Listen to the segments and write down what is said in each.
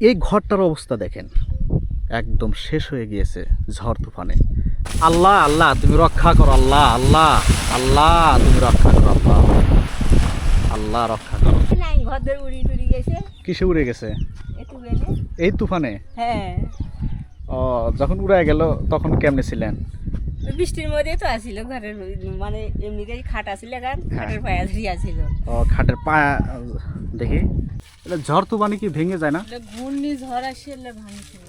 এই ঘরটার অবস্থা দেখেন, একদম শেষ হয়ে গিয়েছে ঝড় তুফানে। আল্লাহ আল্লাহ তুমি রক্ষা করো, আল্লাহ আল্লাহ আল্লাহ তুমি রক্ষা করো, আল্লাহ আল্লাহ রক্ষা করো। কিসে উড়ে গেছে এই তুফানে? হ্যাঁ, ও, যখন উড়ে গেল তখন কেমনে ছিলেন? বৃষ্টির মধ্যে তো আসিল ঘরের, মানে এমনিতেই খাট আসিল, খাটের পায়া ধরিয়া ছিল। ও, খাটের পায়া দেখি। এটা ঝড় তুফানে কি ভেঙে যায় না? ঘূর্ণি ঝড় আসলে ভাঙছিল।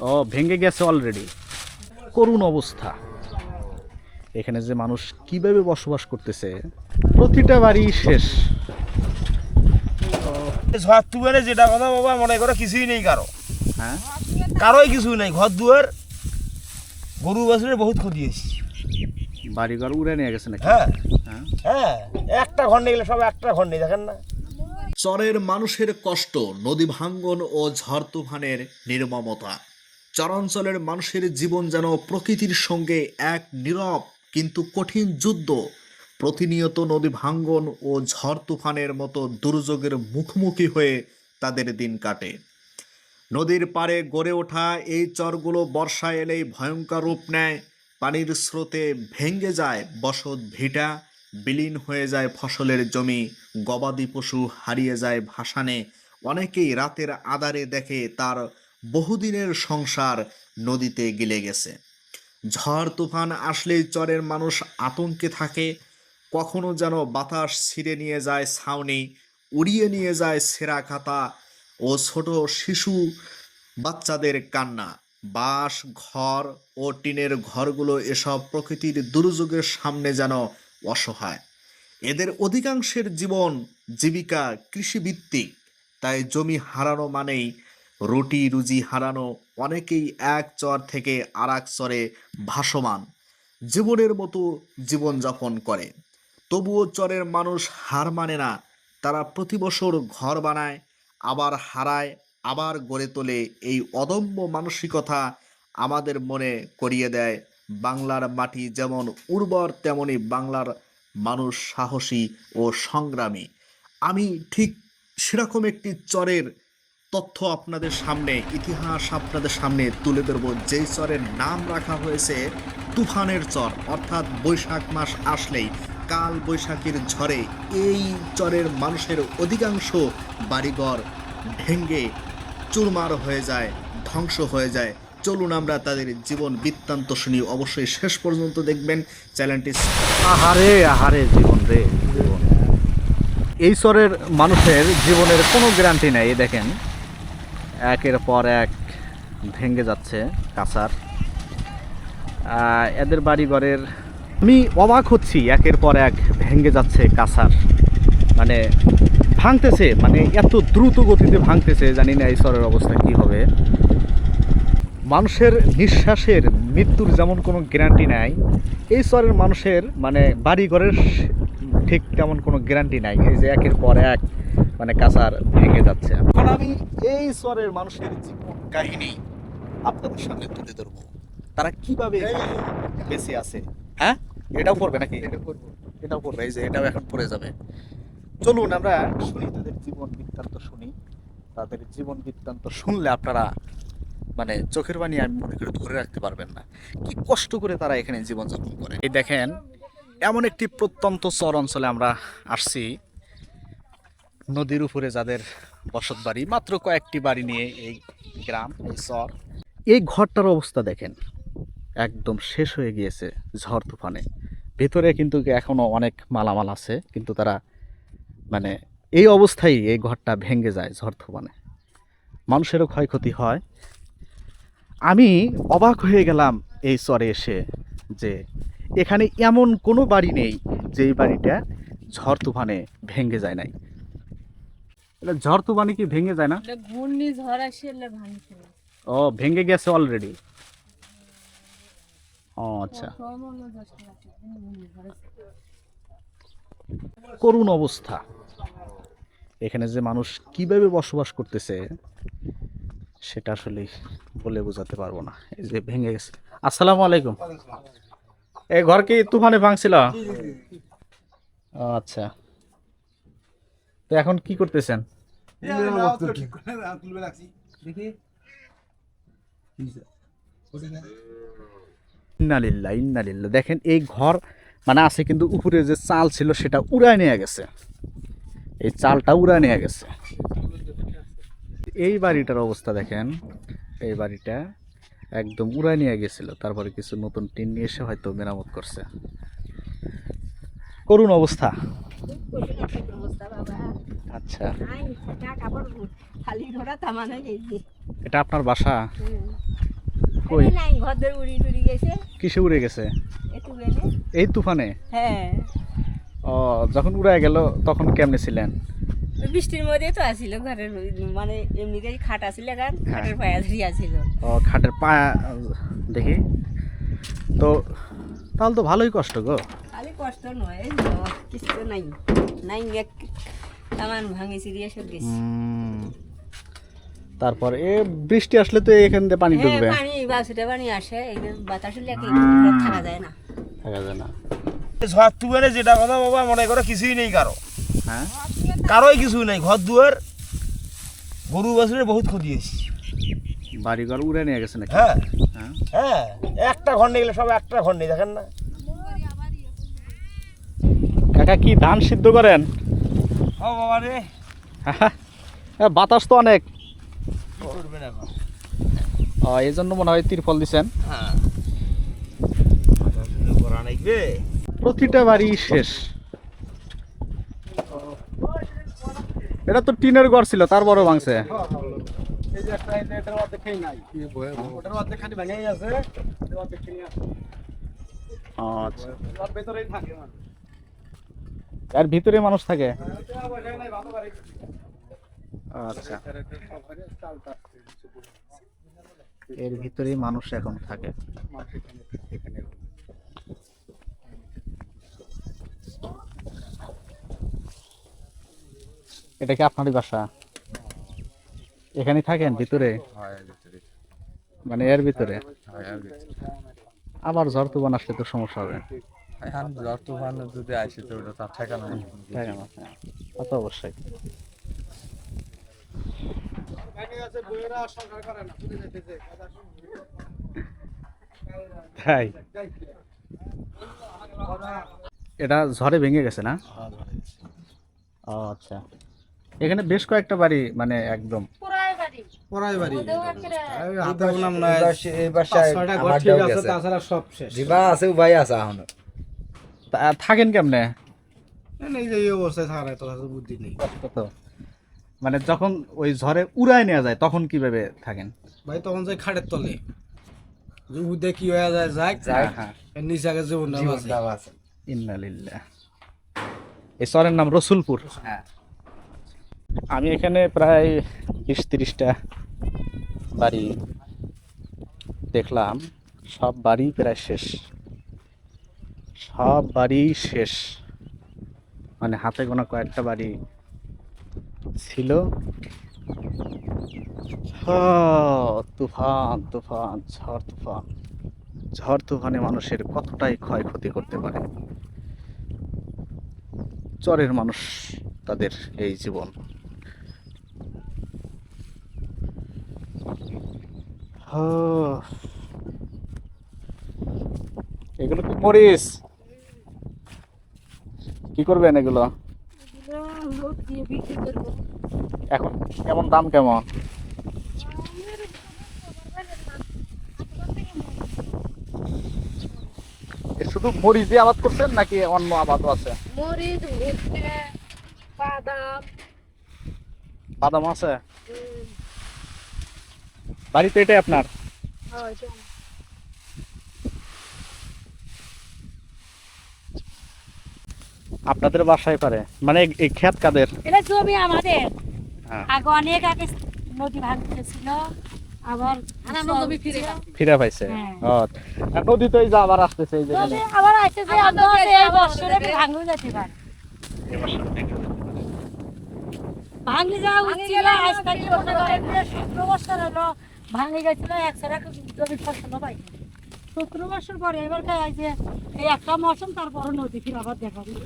ও, ভেঙে গেছে অলরেডি। করুণ অবস্থা। এখানে যে মানুষ কিভাবে বসবাস করতেছে, প্রতিটা বাড়ি শেষ। ঝড় তুফানে যেটা কথা বাবা মনে করো কিছুই নেই কারো, হ্যাঁ, কারোই কিছুই নেই। ঘর দুয়ার গরু বাছুরের বহুত ক্ষতি হয়েছে। বাড়িঘর উড়ে নিয়ে গেছে নাকি? হ্যাঁ হ্যাঁ, হ্যাঁ, একটা ঘর নেই গেলে সব একটা ঘর নেই, দেখেন না। চরের মানুষের কষ্ট, নদী ভাঙ্গন ও ঝড় তুফানের নির্মমতা। চরাঞ্চলের মানুষের জীবন যেন প্রকৃতির সঙ্গে এক নীরব কিন্তু কঠিন যুদ্ধ। প্রতিনিয়ত নদী ভাঙ্গন ও ঝড় তুফানের মতো দুর্যোগের মুখোমুখি হয়ে তাদের দিন কাটে। নদীর পাড়ে গড়ে ওঠা এই চরগুলো বর্ষা এলেই ভয়ঙ্কর রূপ নেয়। পানির স্রোতে ভেঙে যায় বসত ভিটা, বিলীন হয়ে যায় ফসলের জমি, গবাদি পশু হারিয়ে যায় ভাসানে। অনেকেই রাতের আঁধারে দেখে তার বহুদিনের সংসার নদীতে গিলে গেছে। ঝড় তুফান আসলেই চরের মানুষ আতঙ্কে থাকে। কখনো যেন বাতাস ছিঁড়ে নিয়ে যায় ছাউনি, উড়িয়ে নিয়ে যায় ছেঁড়া খাতা ও ছোট শিশু বাচ্চাদের কান্না। বাঁশ ঘর ও টিনের ঘরগুলো এসব প্রকৃতির দুর্যোগের সামনে যেন অসহায়। এদের অধিকাংশের জীবন জীবিকা কৃষিভিত্তিক, তাই জমি হারানো মানেই রুটি রুজি হারানো। অনেকেই এক চর থেকে আর এক চরে ভাসমান জীবনের মতো জীবনযাপন করে। তবুও চরের মানুষ হার মানে না। তারা প্রতি বছর ঘর বানায়, আবার হারায়, আবার গড়ে তোলে। এই অদম্য মানসিকতা আমাদের মনে করিয়ে দেয় বাংলার মাটি যেমন উর্বর, তেমনি বাংলার মানুষ সাহসী ও সংগ্রামী। আমি ঠিক সেরকম একটি চরের তথ্য আপনাদের সামনে, ইতিহাস আপনাদের সামনে তুলে ধরব, যেই চরের নাম রাখা হয়েছে তুফানের চর। অর্থাৎ বৈশাখ মাস আসলেই কাল বৈশাখীর ঝড়ে এই চরের মানুষের অধিকাংশ বাড়িঘর ভেঙে চুরমার হয়ে যায়, ধ্বংস হয়ে যায়। চলুন আমরা তাদের জীবন বৃত্তান্ত শুনি। অবশ্যই শেষ পর্যন্ত দেখবেন চ্যানেলটি। আহারে আহারে জীবন রে জীবন। এই স্তরের মানুষের জীবনের কোনো গ্যারান্টি নেই। এই দেখেন, একের পর এক ভেঙে যাচ্ছে কাঁচার। এদের বাড়িঘরের আমি অবাক হচ্ছি, একের পর এক ভেঙে যাচ্ছে কাঁচার, মানে ভাঙতেছে, মানে এত দ্রুত গতিতে ভাঙতেছে। জানি না এই স্তরের অবস্থা কি হবে। মানুষের নিঃশ্বাসের মৃত্যুর যেমন কোনো গ্যারান্টি নাই, এই স্তরের মানুষের মানে বাড়িঘরের ঠিক তেমন কোনো গ্যারান্টি নাই। এই যে একের পর এক মানে কাঁচার ভেঙে যাচ্ছে। এখন আমি এই স্তরের মানুষের জীবন কাহিনী আপনাদের সামনে তুলে ধরবো, তারা কিভাবে বেঁচে আছে। হ্যাঁ, এটাও পড়বে নাকি? এটাও পড়বে, এই যে এটাও এখন পড়ে যাবে। চলুন আমরা শুনি তাদের জীবন বৃত্তান্ত শুনি। তাদের জীবন বৃত্তান্ত শুনলে আপনারা মানে চোখের পানি আমি মনে করি ধরে রাখতে পারবেন না, কি কষ্ট করে তারা এখানে জীবনযাপন করে। এই দেখেন, এমন একটি প্রত্যন্ত চর অঞ্চলে আমরা আসছি, নদীর উপরে যাদের বসত বাড়ি, মাত্র কয়েকটি বাড়ি নিয়ে এই গ্রাম, এই চর। এই ঘরটার অবস্থা দেখেন, একদম শেষ হয়ে গিয়েছে ঝড় তুফানে। ভেতরে কিন্তু এখনো অনেক মালামাল আছে, কিন্তু তারা মানে এই অবস্থায় এই ঘরটা ভেঙে যায় ঝড় তুফানে। মানুষেরও ক্ষয়ক্ষতি হয়। আমি অবাক হয়ে গেলাম এই চরে এসে, যে এখানে এমন কোনো বাড়ি নেই যেই বাড়িটা ঝড় তুফানে ভেঙে যায় নাই। এটা ঝড় তুফানে কি ভেঙে যায় না? ঘূর্ণি ঝড় আসলে ভাঙছিল। ও, ভেঙে গেছে অলরেডি। ও আচ্ছা, করুণ অবস্থা। এখানে যে মানুষ কিভাবে বসবাস করতেছে সেটা আসলে বলে বোঝাতে পারবো না। এই যে ভেঙে গেছে। আসসালামু আলাইকুম। এই ঘর কি তুফানে ভাঙছিল? আচ্ছা, তো এখন কি করতেছেন? দেখি ইন্নালিল্লাহ ইন্নালিল্লাহ। দেখেন এই ঘর মানে আছে, কিন্তু উপরে যে চাল ছিল সেটা উড়ায় নিয়ে গেছে, এই চালটা উড়ায় নিয়ে গেছে। এই বাড়িটার অবস্থা দেখেন, এই বাড়িটা একদম উড়ায় নিয়ে গেছিল, তারপরে কিছু নতুন টিন নিয়ে এসে হয়তো মেরামত করছে। করুণ অবস্থা। আচ্ছা, খালি ঘোড়া তামানো গেছে। এটা আপনার বাসা? কই? নাই ঘর ধরে উড়ি টুড়ি গেছে। কিসে উড়ে গেছে? একটু গেলে এই তুফানে? হ্যাঁ, ও, যখন উড়ায় গেল তখন কেমনে ছিলেন? বৃষ্টির মধ্যে তো আসিল ঘরের মানে এমনিতেই খাট আসিল গান, খাটের পায়া ধরি আসিল। ও, খাটের পায়া দেখি তো, তাহলে তো ভালোই কষ্ট গো। খালি কষ্ট নয়, এই কিছু তো নাই নাই, এক তামান ভাঙেছি দিয়ে সব গেছি। তারপর এ বৃষ্টি আসলে তো এখান দিয়ে পানি ঢুকবে। হ্যাঁ, পানি বাসুটা পানি আসে, এই বাতাস লেগে থাকা যায় না। থাকা যায় না। ঝড় তুফানে যেটা কথা বাবা মনে করো কিছুই নেই কারো, হ্যাঁ, কারোই কিছু নেই। ঘর দুয়ার গরু বাছুরের বহুত ক্ষতি হয়েছে। বাড়িঘর উড়ে নিয়ে গেছে নাকি? হ্যাঁ হ্যাঁ, হ্যাঁ, একটা ঘর নেই, সব একটা ঘর নেই, দেখেন না। কাকা কি ধান সিদ্ধ করেন? ও বাবা রে, বাতাস তো অনেক, কি করবেন এখন? এই জন্য মনে হয় তিরপল দিছেন। হ্যাঁ, করা নাইবে। প্রতিটা বাড়ি শেষ। এটা তো টিনের ঘর ছিল, তারপরে ভাঙছে। আচ্ছা, এর ভিতরে মানুষ থাকে? আচ্ছা, এর ভিতরেই মানুষ এখন থাকে। এটা কি আপনারই বাসা? এখানে থাকেন ভিতরে? মানে এর ভিতরে? আবার ঝড় তুফান আসলে তো সমস্যা হবে। এখন ঝড় তুফান যদি আসে তো ওটা তার ঠেকানো নেই। থাকে না, হ্যাঁ, তা তো অবশ্যই। তাই? এটা ঝড়ে ভেঙে গেছে না? ও আচ্ছা, এখানে বেশ কয়েকটা বাড়ি মানে একদম থাকেন কেমনে? কত? মানে যখন ওই ঝড়ে উড়ায় নেওয়া যায় তখন কিভাবে থাকেন? ভাই তখন যাই খাটের তলে যে উদে কি হয়ে যায় যাক হ্যাঁ, এর নিচে আগে জীবন আছে। ইন্নালিল্লাহ। এই শহরের নাম রসুলপুর। হ্যাঁ। আমি এখানে প্রায় 20-30টা বাড়ি দেখলাম, সব বাড়ি প্রায় শেষ, সব বাড়ি শেষ। মানে হাতে গোনা কয়েকটা বাড়ি ছিল। তুফান তুফান, ঝড় তুফান, ঝড় তুফানে মানুষের কতটাই ক্ষয়ক্ষতি করতে পারে। চরের মানুষ, তাদের এই জীবন। এগুলো কি মরিচ? কি করবেন এগুলো এখন? কেমন দাম কেমন? শুধু মরিচ দিয়ে আবাদ করছেন নাকি অন্য আবাদও আছে? মরিচ, ভুট্টা, বাদাম। বাদাম আছে বাড়িতে? এটাই আপনার? আপনাদের বাসায় পারে মানে এই ক্ষেত কাদের? এটা জমি আমাদের। হ্যাঁ। আগে অনেক আগে নদী ভাঙতেছিল, আবার ফিরে পাইছে। হ্যাঁ। আর নদী তো এই যে আবার আসতেছে, এই যে নদী আবার আসতেছে, আমরা এই বছরে ভাঙলে যেতে পারে। ভাঙলে যাওয়া উচিত না, আজ থেকে 17 বছর হলো ভাঙে গেছিল, একসাথে জমি ফসল পাই 17 বছর পরে এবার এই যে এই একটা মৌসুম, তারপর নদী ফিরে আবার দেখা দিল।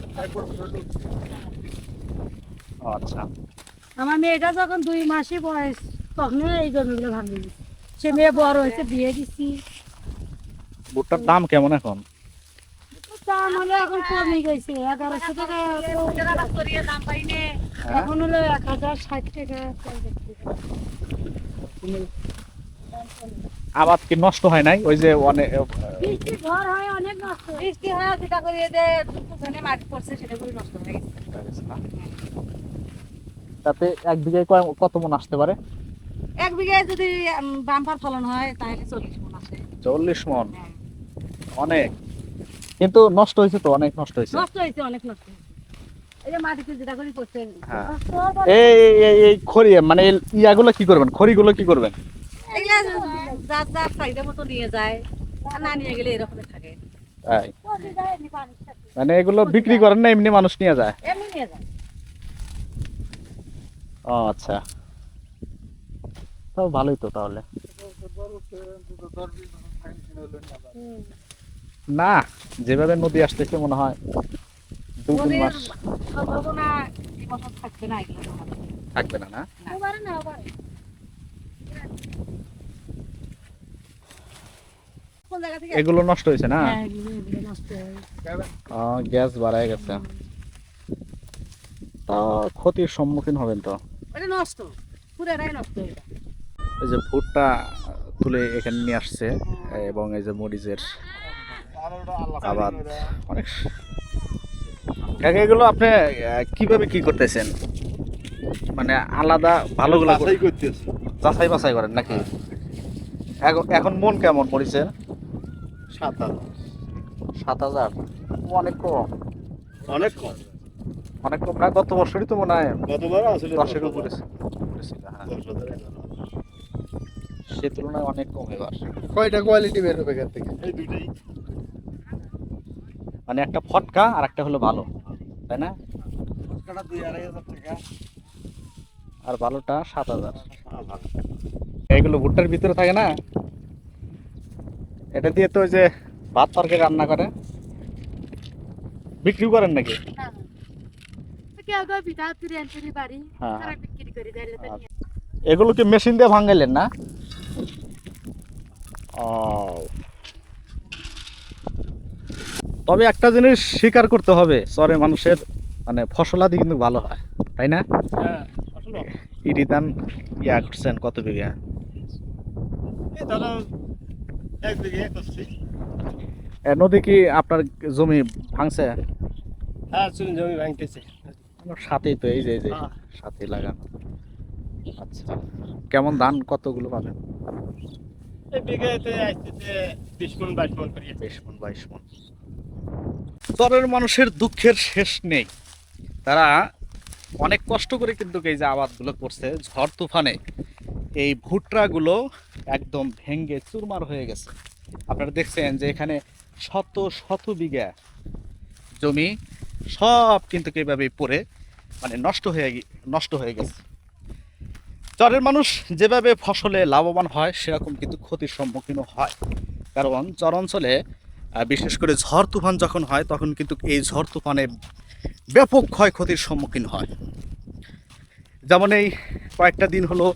আচ্ছা, আমার মেয়েটা যখন 2 মাসই বয়স তখন এই জমিগুলো ভাঙে দিচ্ছি। সে মেয়ে বড় হয়েছে, বিয়ে দিচ্ছি। ভুট্টার দাম কেমন এখন? দাম হলো এখন কমে গেছে, 1100 টাকা এখন হলো 1060 টাকা। আবাদ কি নষ্ট হয় নাই? ওই যে অনেক বৃষ্টি ঝড় হয় অনেক নষ্ট হয়। বৃষ্টি হয় যেটা করে যে দুপুরে মাটি পড়ছে সেটা করে নষ্ট হয়ে গেছে। তাতে এক বিঘায় কত মন আসতে পারে? 1 বিঘায় যদি বাম্পার ফলন হয় তাহলে 40 মণ আসে। 40 মন, অনেক। কিন্তু নষ্ট হয়েছে তো, অনেক নষ্ট হয়েছে। নষ্ট হয়েছে, অনেক নষ্ট হয়েছে। এই যে মাটিতে যেটা করে করছে হ্যাঁ। এই খড়ি মানে ইয়াগুলো কি করবেন? খড়িগুলো কি করবেন? এগুলা যার যার চাহিদা মতো নিয়ে যায়, আর না নিয়ে গেলে এরকম থাকে। তাই মানে এগুলো বিক্রি করেন না, এমনি মানুষ নিয়ে যায়? এমনি নিয়ে যায়। ও আচ্ছা, তাও ভালোই তো তাহলে। না, যেভাবে নদী আসতেছে মনে হয় 2-3 নদীর মাস সম্ভাবনা এই বছর থাকবে না, এগুলো থাকবে না। না, ওবারে না ওবারে। কোন জায়গা থেকে এগুলো নষ্ট হয়েছে না? হ্যাঁ, এগুলো নষ্ট হয়। গ্যাস বাড়ায় গেছে, তা ক্ষতির সম্মুখীন হবেন তো। এটা নষ্ট, পুরোটাই নষ্ট হয়ে যায়। এই যে ভুট্টা তুলে এখানে নিয়ে আসছে, এবং এই যে মরিচের আবাদ অনেক। কাকা, এগুলো আপনি কিভাবে কি করতেছেন? মানে আলাদা ভালোগুলো যাচাই বাছাই করেন নাকি? এখন মন কেমন মরিচের? 7,000। অনেক কম, অনেক কম। অনেক কম না? গত বছরই তো মনে হয় গতবার আসলে 10-এর উপরে ছিল। হ্যাঁ, সে তুলনায় অনেক কম এবার। কয়টা কোয়ালিটি বের হবে এখান থেকে? এই দুইটাই। মানে একটা ফটকা আর একটা হলো ভালো, তাই না? ফুটকাটা 2-2,500 টাকা। আর ভালোটা 7,000। এগুলো ভুট্টার ভিতরে থাকে না, এটা দিয়ে তো ওই যে ভাত তরকারি রান্না করে, বিক্রি করেন নাকি? কেউ কেউ পিঠা তুলে আনতে বাড়ি, হ্যাঁ। তারা বিক্রি করে দেয়, তো নিয়ে এগুলো কি মেশিন দিয়ে ভাঙাইলেন না? ও, তবে একটা জিনিস স্বীকার করতে হবে, চরে মানুষের মানে ফসলাদি কিন্তু ভালো হয়, তাই না? ইরি ধান ইয়া করছেন কত বিঘা? এই ধরো 1 বিঘা করছি। নদী কি আপনার জমি ভাঙছে? হ্যাঁ, জমি ভাঙতেছে। আমার সাথেই তো, এই যে সাথে লাগানো। আচ্ছা, কেমন ধান কতগুলো পাবেন? এই বিঘাতে আসতেছে 20 মণ 22 মণ করে। 20 মণ 22 মণ। চরের মানুষের দুঃখের শেষ নেই। তারা অনেক কষ্ট করে কিন্তু এই যে আবাদগুলো করছে, ঝড় তুফানে এই ভুট্টাগুলো একদম ভেঙে চুরমার হয়ে গেছে। আপনারা দেখছেন যে এখানে শত শত বিঘা জমি সব কিন্তু এইভাবে পড়ে মানে নষ্ট হয়ে গেছে। চরের মানুষ যেভাবে ফসলে লাভবান হয় সেরকম কিন্তু ক্ষতির সম্মুখীনও হয়, কারণ চর অঞ্চলে বিশেষ করে ঝড় তুফান যখন হয় তখন কিন্তু এই ঝড় তুফানে ব্যাপক ক্ষয়ক্ষতির সম্মুখীন হয়। যেমন এই কয়েকটা দিন হলো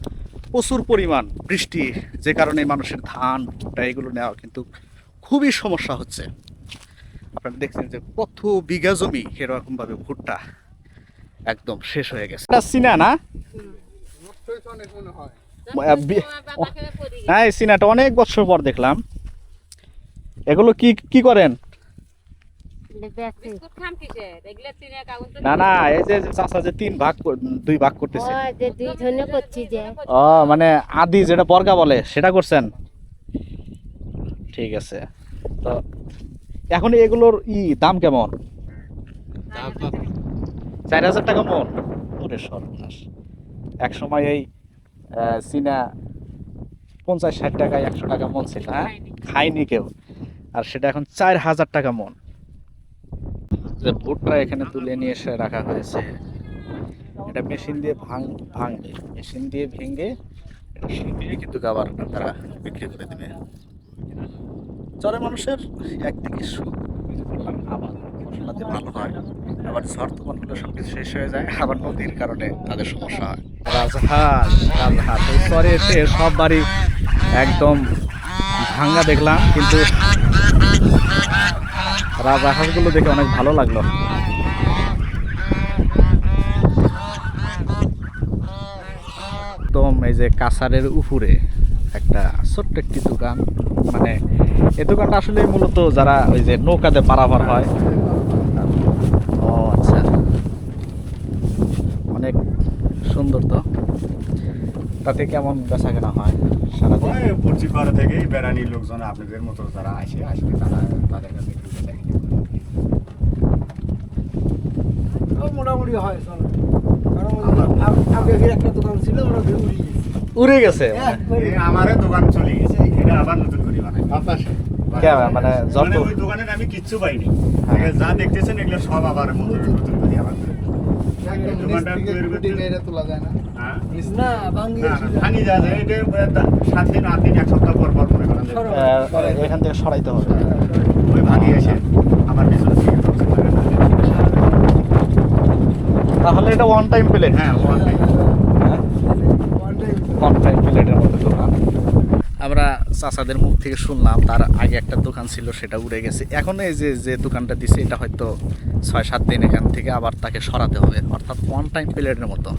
প্রচুর পরিমাণ বৃষ্টি, যে কারণে মানুষের ধান ভুট্টা এগুলো নেওয়া কিন্তু খুবই সমস্যা হচ্ছে। আপনারা দেখছেন যে কত বিঘা জমি এরকমভাবে ভুট্টা একদম শেষ হয়ে গেছে। এটা চিনা না? হ্যাঁ, এই চিনাটা অনেক বছর পর দেখলাম। এগুলো কি করেন? বিস্কুট খাম কিসের? এগুলা চিনে কাগজ তো না, এই যে চাচা যে 2 ভাগ করতেছে। যে দুইজনে করছি যে ও, মানে আদি যেটা বর্গা বলে সেটা করছেন? ঠিক আছে। তো এখন এগুলোর দাম কেমন? 4,000 টাকা মন। ওরে সর্বনাশ! এক সময় এই চীনা 50-60 টাকায় 100 টাকা মন ছিল, হ্যাঁ, খায়নি কেউ। আর সেটা এখন 4,000 টাকা মন। যে ভুট্টা এখানে তুলে নিয়ে এসে রাখা হয়েছে, এটা মেশিন দিয়ে ভাঙবে, মেশিন দিয়ে ভেঙে এটা শিল্পী কিন্তু আবার তারা বিক্রি করে দেবে। চরের মানুষের একদিকে সুখ, আবার ফসলাদি ভালো হয়, আবার ঝড় তুফান হলে সব কিছু শেষ হয়ে যায়, আবার নদীর কারণে তাদের সমস্যা হয়। রাজহাট এই চরে এসে সব বাড়ি একদম ভাঙ্গা দেখলাম, কিন্তু রাজহাঁসগুলো দেখে অনেক ভালো লাগলো। একদম এই যে কাছারের উপরে একটা ছোট্ট একটি দোকান, মানে এই দোকানটা আসলে মূলত যারা ওই যে নৌকাতে পারাপার হয়। ও আচ্ছা, অনেক সুন্দর। তো তাতে কেমন বেচা কেনা হয় সারাদিন? পশ্চিম পাড়া থেকে বেড়ানি লোকজন আপনাদের মতো যারা আসলে তারা তাদের কাছে একটু বেচাকেনা করে। মোটামুটি হয় চলো, কারণ আগে একটা দোকান ছিল ওরা উড়ে গেছে আমারও দোকান চলে গেছে, এটা আবার নতুন করে বানাই মানে যত ওই দোকানের আমি কিচ্ছু পাইনি, যা দেখতেছেন এগুলো সব আবার নতুন করে আবার দোকানটা তৈরি করতে তোলা যায় না, হ্যাঁ না ভাঙি ভাঙি যায় এটা 7 দিন 8 দিন 1 সপ্তাহ পর পর মনে করেন যে এখান থেকে সরাইতে হবে। ওই ভাঙি এসে আমার পিছনে থেকে তাহলে এটা ওয়ান টাইম প্লেট? হ্যাঁ ওয়ান টাইম। ওয়ান টাইম প্লেটের মধ্যে দোকান। আমরা চাচাদের মুখ থেকে শুনলাম তার আগে একটা দোকান ছিল, সেটা উড়ে গেছে। এখন এই যে দোকানটা দিছে এটা হয়তো 6-7 দিন এখান থেকে আবার তাকে সরাতে হবে, অর্থাৎ ওয়ান টাইম প্লেটের মতো।